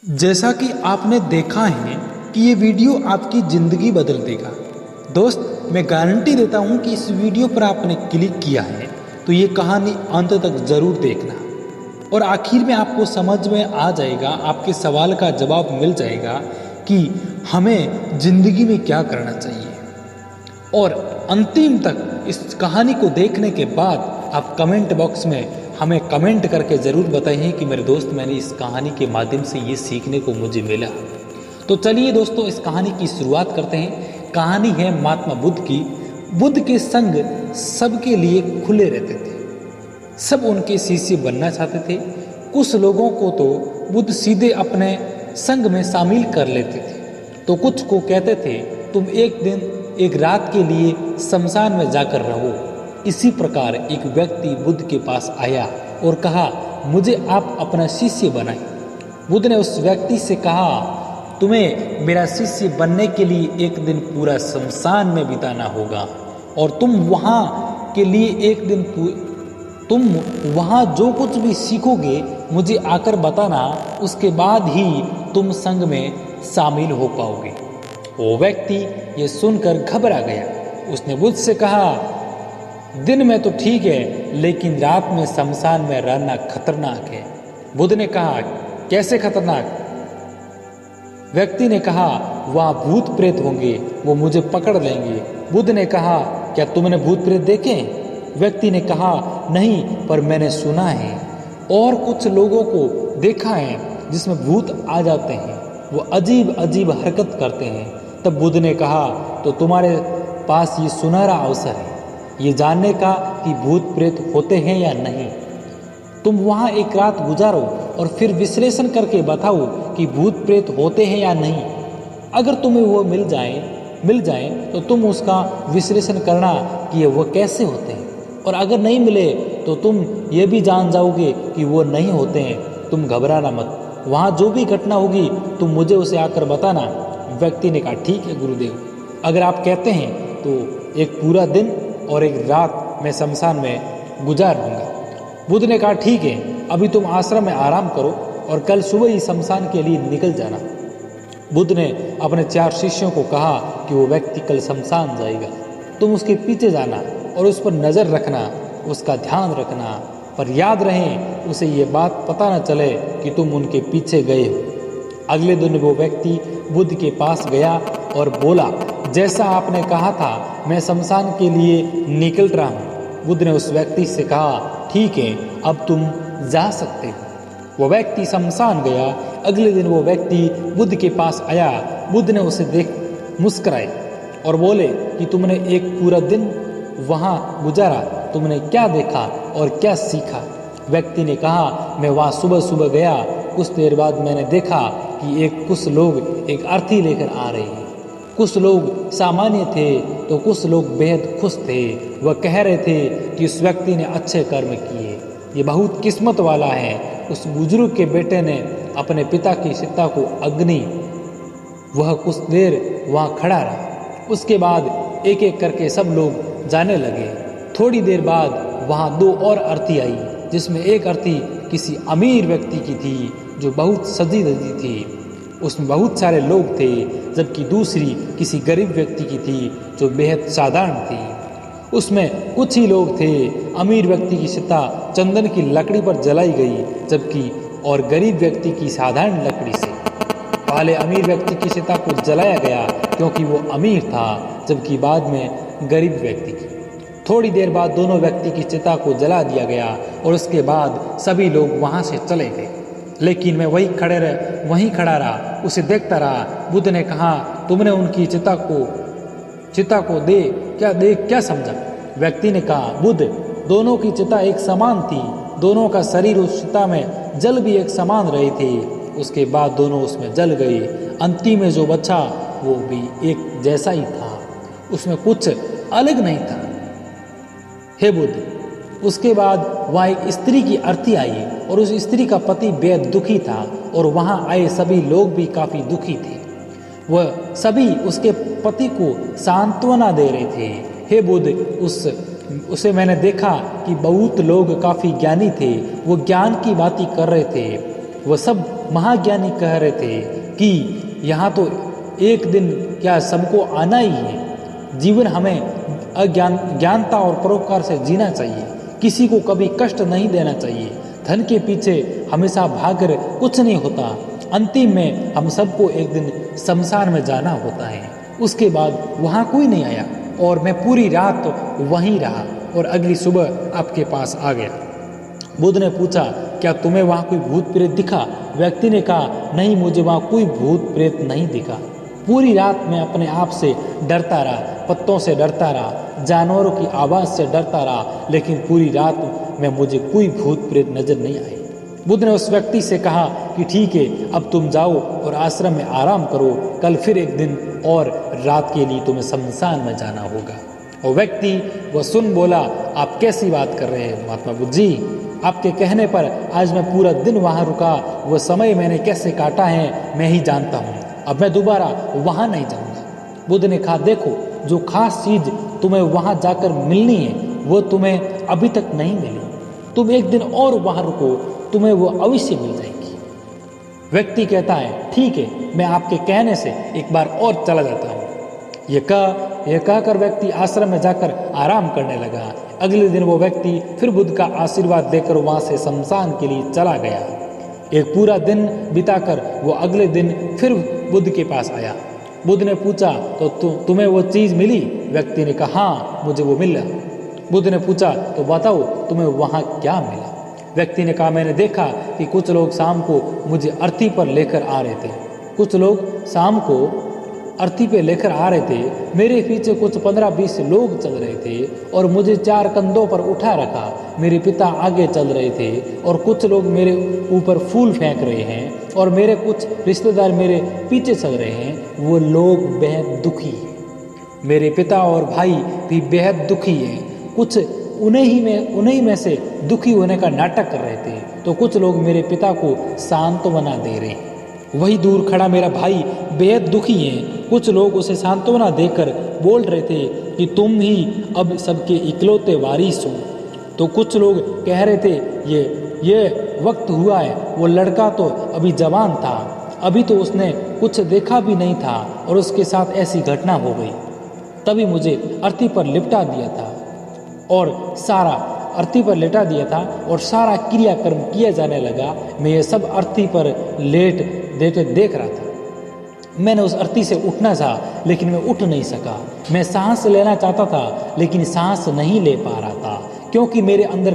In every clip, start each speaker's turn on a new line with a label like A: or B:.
A: जैसा कि आपने देखा है कि ये वीडियो आपकी ज़िंदगी बदल देगा। दोस्त, मैं गारंटी देता हूँ कि इस वीडियो पर आपने क्लिक किया है तो ये कहानी अंत तक ज़रूर देखना और आखिर में आपको समझ में आ जाएगा, आपके सवाल का जवाब मिल जाएगा कि हमें ज़िंदगी में क्या करना चाहिए। और अंतिम तक इस कहानी को देखने के बाद आप कमेंट बॉक्स में हमें कमेंट करके ज़रूर बताइए कि मेरे दोस्त, मैंने इस कहानी के माध्यम से ये सीखने को मुझे मिला। तो चलिए दोस्तों, इस कहानी की शुरुआत करते हैं। कहानी है महात्मा बुद्ध की। बुद्ध के संग सबके लिए खुले रहते थे, सब उनके शिष्य बनना चाहते थे। कुछ लोगों को तो बुद्ध सीधे अपने संग में शामिल कर लेते थे, तो कुछ को कहते थे तुम एक दिन एक रात के लिए शमशान में जाकर रहो। इसी प्रकार एक व्यक्ति बुद्ध के पास आया और कहा, मुझे आप अपना शिष्य बनाएं। बुद्ध ने उस व्यक्ति से कहा, तुम्हें मेरा शिष्य बनने के लिए एक दिन पूरा शमशान में बिताना होगा और तुम वहाँ जो कुछ भी सीखोगे मुझे आकर बताना, उसके बाद ही तुम संग में शामिल हो पाओगे। वो व्यक्ति ये सुनकर घबरा गया। उसने बुद्ध से कहा, दिन में तो ठीक है, लेकिन रात में शमशान में रहना खतरनाक है। बुद्ध ने कहा, कैसे खतरनाक? व्यक्ति ने कहा, वहाँ भूत प्रेत होंगे, वो मुझे पकड़ लेंगे। बुद्ध ने कहा, क्या तुमने भूत प्रेत देखे? व्यक्ति ने कहा, नहीं, पर मैंने सुना है और कुछ लोगों को देखा है जिसमें भूत आ जाते हैं, वो अजीब अजीब हरकत करते हैं। तब बुद्ध ने कहा, तो तुम्हारे पास ये सुनहरा अवसर है ये जानने का कि भूत प्रेत होते हैं या नहीं। तुम वहाँ एक रात गुजारो और फिर विश्लेषण करके बताओ कि भूत प्रेत होते हैं या नहीं। अगर तुम्हें वो मिल जाए तो तुम उसका विश्लेषण करना कि वो कैसे होते हैं, और अगर नहीं मिले तो तुम ये भी जान जाओगे कि वो नहीं होते हैं। तुम घबराना मत, वहाँ जो भी घटना होगी तुम मुझे उसे आकर बताना। व्यक्ति ने कहा, ठीक है गुरुदेव, अगर आप कहते हैं तो एक पूरा दिन और एक रात मैं शमशान में गुजार लूँगा। बुद्ध ने कहा, ठीक है, अभी तुम आश्रम में आराम करो और कल सुबह ही शमशान के लिए निकल जाना। बुद्ध ने अपने 4 शिष्यों को कहा कि वो व्यक्ति कल शमशान जाएगा, तुम उसके पीछे जाना और उस पर नज़र रखना, उसका ध्यान रखना, पर याद रहे उसे ये बात पता न चले कि तुम उनके पीछे गए हो। अगले दिन वो व्यक्ति बुद्ध के पास गया और बोला, जैसा आपने कहा था मैं शमशान के लिए निकल रहा हूँ। बुद्ध ने उस व्यक्ति से कहा, ठीक है, अब तुम जा सकते हो। वो व्यक्ति शमशान गया। अगले दिन वो व्यक्ति बुद्ध के पास आया। बुद्ध ने उसे देख मुस्कुराए और बोले कि तुमने एक पूरा दिन वहाँ गुजारा, तुमने क्या देखा और क्या सीखा? व्यक्ति ने कहा, मैं वहाँ सुबह सुबह गया, कुछ देर बाद मैंने देखा कि कुछ लोग एक अर्थी लेकर आ रहे हैं। कुछ लोग सामान्य थे तो कुछ लोग बेहद खुश थे। वह कह रहे थे कि उस व्यक्ति ने अच्छे कर्म किए, ये बहुत किस्मत वाला है। उस बुजुर्ग के बेटे ने अपने पिता की चिता को अग्नि, वह कुछ देर वहाँ खड़ा रहा। उसके बाद एक एक करके सब लोग जाने लगे। थोड़ी देर बाद वहाँ 2 और अर्थी आई, जिसमें एक अर्थी किसी अमीर व्यक्ति की थी जो बहुत सजी धजी थी, उसमें बहुत सारे लोग थे, जबकि दूसरी किसी गरीब व्यक्ति की थी जो बेहद साधारण थी। उसमें कुछ ही लोग थे। अमीर व्यक्ति की चिता चंदन की लकड़ी पर जलाई गई, जबकि और गरीब व्यक्ति की साधारण लकड़ी से। पहले अमीर व्यक्ति की चिता को जलाया गया क्योंकि वो अमीर था, जबकि बाद में गरीब व्यक्ति की। थोड़ी देर बाद दोनों व्यक्ति की चिता को जला दिया गया और उसके बाद सभी लोग वहाँ से चले गए, लेकिन मैं वहीं खड़ा रहा, उसे देखता रहा। बुद्ध ने कहा, तुमने उनकी चिता को देख क्या समझा? व्यक्ति ने कहा, बुद्ध, दोनों की चिता एक समान थी, दोनों का शरीर उस चिता में जल भी एक समान रहे थे। उसके बाद दोनों उसमें जल गए। अंतिम में जो बचा वो भी एक जैसा ही था, उसमें कुछ अलग नहीं था। हे बुद्ध, उसके बाद वहाँ एक स्त्री की अर्थी आई और उस स्त्री का पति बेहद दुखी था और वहाँ आए सभी लोग भी काफ़ी दुखी थे। वह सभी उसके पति को सांत्वना दे रहे थे। हे बुद्ध, उसे मैंने देखा कि बहुत लोग काफ़ी ज्ञानी थे, वो ज्ञान की बातें कर रहे थे। वह सब महाज्ञानी कह रहे थे कि यहाँ तो एक दिन क्या सबको आना ही है। जीवन हमें ज्ञानता और परोपकार से जीना चाहिए। किसी को कभी कष्ट नहीं देना चाहिए। धन के पीछे हमेशा भागकर कुछ नहीं होता। अंतिम में हम सबको एक दिन शमशान में जाना होता है। उसके बाद वहाँ कोई नहीं आया और मैं पूरी रात वहीं रहा और अगली सुबह आपके पास आ गया। बुद्ध ने पूछा, क्या तुम्हें वहाँ कोई भूत प्रेत दिखा? व्यक्ति ने कहा, नहीं, मुझे वहाँ कोई भूत प्रेत नहीं दिखा। पूरी रात मैं अपने आप से डरता रहा, पत्तों से डरता रहा, जानवरों की आवाज़ से डरता रहा, लेकिन पूरी रात में मुझे कोई भूत प्रेत नजर नहीं आए। बुद्ध ने उस व्यक्ति से कहा कि ठीक है, अब तुम जाओ और आश्रम में आराम करो। कल फिर एक दिन और रात के लिए तुम्हें शमशान में जाना होगा। और व्यक्ति वह सुन बोला, आप कैसी बात कर रहे हैं महात्मा बुद्ध जी? आपके कहने पर आज मैं पूरा दिन वहाँ रुका। वह समय मैंने कैसे काटा है मैं ही जानता हूँ। अब मैं दोबारा वहाँ नहीं जाऊँगा। बुद्ध ने कहा, देखो, जो खास चीज़ तुम्हें वहाँ जाकर मिलनी है वो तुम्हें अभी तक नहीं मिली। तुम एक दिन और वहाँ रुको, तुम्हें वो अवश्य मिल जाएगी। व्यक्ति कहता है, ठीक है, मैं आपके कहने से एक बार और चला जाता हूँ। यह कहकर व्यक्ति आश्रम में जाकर आराम करने लगा। अगले दिन वो व्यक्ति फिर बुद्ध का आशीर्वाद देकर वहाँ से शमशान के लिए चला गया। एक पूरा दिन बिताकर वो अगले दिन फिर बुद्ध के पास आया। बुद्ध ने पूछा, तो तुम्हें वो चीज़ मिली? व्यक्ति ने कहा, हाँ, मुझे वो मिला। बुद्ध ने पूछा, तो बताओ तुम्हें वहाँ क्या मिला? व्यक्ति ने कहा, मैंने देखा कि कुछ लोग शाम को मुझे अर्थी पर लेकर आ रहे थे। कुछ लोग शाम को अर्थी पे लेकर आ रहे थे। मेरे पीछे कुछ 15-20 लोग चल रहे थे और मुझे 4 कंधों पर उठा रखा। मेरे पिता आगे चल रहे थे और कुछ लोग मेरे ऊपर फूल फेंक रहे हैं और मेरे कुछ रिश्तेदार मेरे पीछे चल रहे हैं। वो लोग बेहद दुखी हैं। मेरे पिता और भाई भी बेहद दुखी हैं। कुछ उन्हीं में से दुखी होने का नाटक कर रहे थे, तो कुछ लोग मेरे पिता को सांत्वना दे रहे हैं। वही दूर खड़ा मेरा भाई बेहद दुखी है। कुछ लोग उसे सांत्वना देकर बोल रहे थे कि तुम ही अब सबके इकलौते वारिस हो। तो कुछ लोग कह रहे थे, ये वक्त हुआ है। वो लड़का तो अभी जवान था, अभी तो उसने कुछ देखा भी नहीं था और उसके साथ ऐसी घटना हो गई। तभी मुझे अर्थी पर लिपटा दिया था और सारा क्रियाकर्म किया जाने लगा। मैं ये सब अर्थी पर लेट देते देख रहा था। मैंने उस अर्थी से उठना था, लेकिन मैं उठ नहीं सका। मैं सांस लेना चाहता था, लेकिन सांस नहीं ले पा रहा था, क्योंकि मेरे अंदर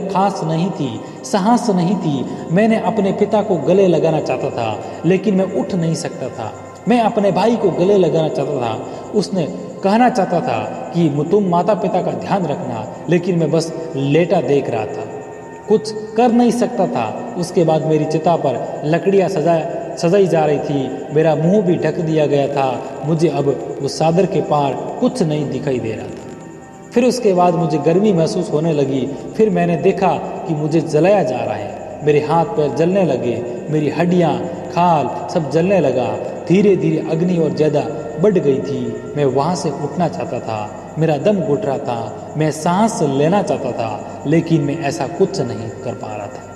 A: सांस नहीं थी। मैंने अपने पिता को गले लगाना चाहता था, लेकिन मैं उठ नहीं सकता था। मैं अपने भाई को गले लगाना चाहता था। उसने कहना चाहता था कि तुम माता पिता का ध्यान रखना, लेकिन मैं बस लेटा देख रहा था, कुछ कर नहीं सकता था। उसके बाद मेरी चिता पर लकड़ियाँ सजाई जा रही थी। मेरा मुंह भी ढक दिया गया था। मुझे अब उस चादर के पार कुछ नहीं दिखाई दे रहा था। फिर उसके बाद मुझे गर्मी महसूस होने लगी। फिर मैंने देखा कि मुझे जलाया जा रहा है। मेरे हाथ पैर जलने लगे, मेरी हड्डियाँ, खाल सब जलने लगा। धीरे धीरे अग्नि और ज़्यादा बढ़ गई थी। मैं वहाँ से उठना चाहता था, मेरा दम घुट रहा था, मैं सांस लेना चाहता था, लेकिन मैं ऐसा कुछ नहीं कर पा रहा था।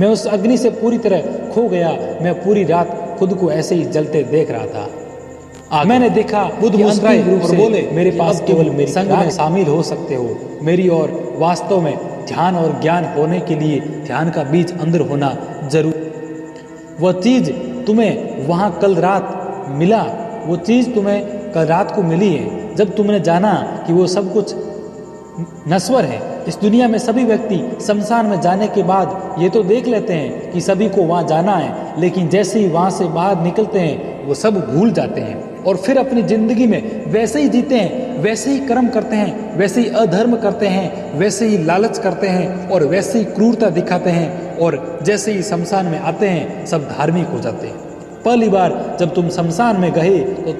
A: मैं उस अग्नि से पूरी तरह खो गया। मैं पूरी रात खुद को ऐसे ही जलते देख रहा था। मैंने देखा बुद्ध मुस्कुराए और बोले, मेरे पास केवल मेरी संग में शामिल हो सकते हो मेरी। और वास्तव में ध्यान और ज्ञान होने के लिए ध्यान का बीज अंदर होना जरूर। वह चीज़ तुम्हें वहाँ कल रात मिला, वो चीज़ तुम्हें कल रात को मिली है, जब तुमने जाना कि वो सब कुछ नश्वर है। इस दुनिया में सभी व्यक्ति शमशान में जाने के बाद ये तो देख लेते हैं कि सभी को वहाँ जाना है, लेकिन जैसे ही वहाँ से बाहर निकलते हैं वो सब भूल जाते हैं और फिर अपनी ज़िंदगी में वैसे ही जीते हैं, वैसे ही कर्म करते हैं, वैसे ही अधर्म करते हैं, वैसे ही लालच करते हैं और वैसे ही क्रूरता दिखाते हैं। और जैसे ही शमशान में आते हैं सब धार्मिक हो जाते हैं। पहली बार जब तुम शमशान में गए तो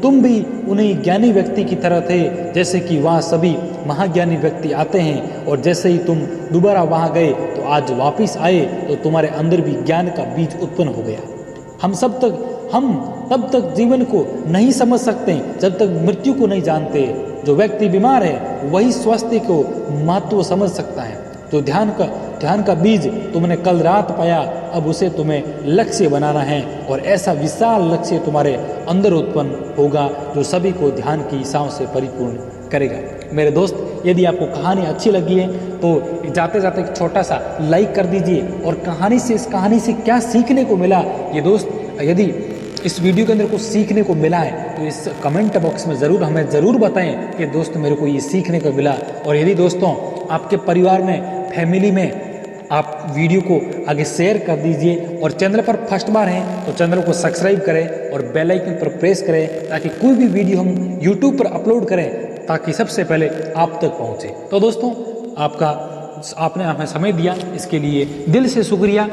A: तुम भी उन्हीं ज्ञानी व्यक्ति की तरह थे, जैसे कि वहाँ सभी महाज्ञानी व्यक्ति आते हैं। और जैसे ही तुम दोबारा वहाँ गए तो आज वापस आए तो तुम्हारे अंदर भी ज्ञान का बीज उत्पन्न हो गया। हम तब तक जीवन को नहीं समझ सकते जब तक मृत्यु को नहीं जानते। जो व्यक्ति बीमार है वही स्वास्थ्य को महत्व समझ सकता है। जो ध्यान ध्यान का बीज तुमने कल रात पाया, अब उसे तुम्हें लक्ष्य बनाना है और ऐसा विशाल लक्ष्य तुम्हारे अंदर उत्पन्न होगा जो सभी को ध्यान की इच्छाओं से परिपूर्ण करेगा। मेरे दोस्त, यदि आपको कहानी अच्छी लगी है तो जाते जाते एक छोटा सा लाइक कर दीजिए और इस कहानी से क्या सीखने को मिला ये दोस्त, यदि इस वीडियो के अंदर कुछ सीखने को मिला है तो इस कमेंट बॉक्स में हमें ज़रूर बताएं कि दोस्त मेरे को ये सीखने को मिला। और यदि दोस्तों आपके परिवार में, फैमिली में आप वीडियो को आगे शेयर कर दीजिए और चैनल पर फर्स्ट बार हैं तो चैनल को सब्सक्राइब करें और बेल आइकन पर प्रेस करें ताकि कोई भी वीडियो हम यूट्यूब पर अपलोड करें ताकि सबसे पहले आप तक पहुँचे। तो दोस्तों आपने हमें समय दिया इसके लिए दिल से शुक्रिया।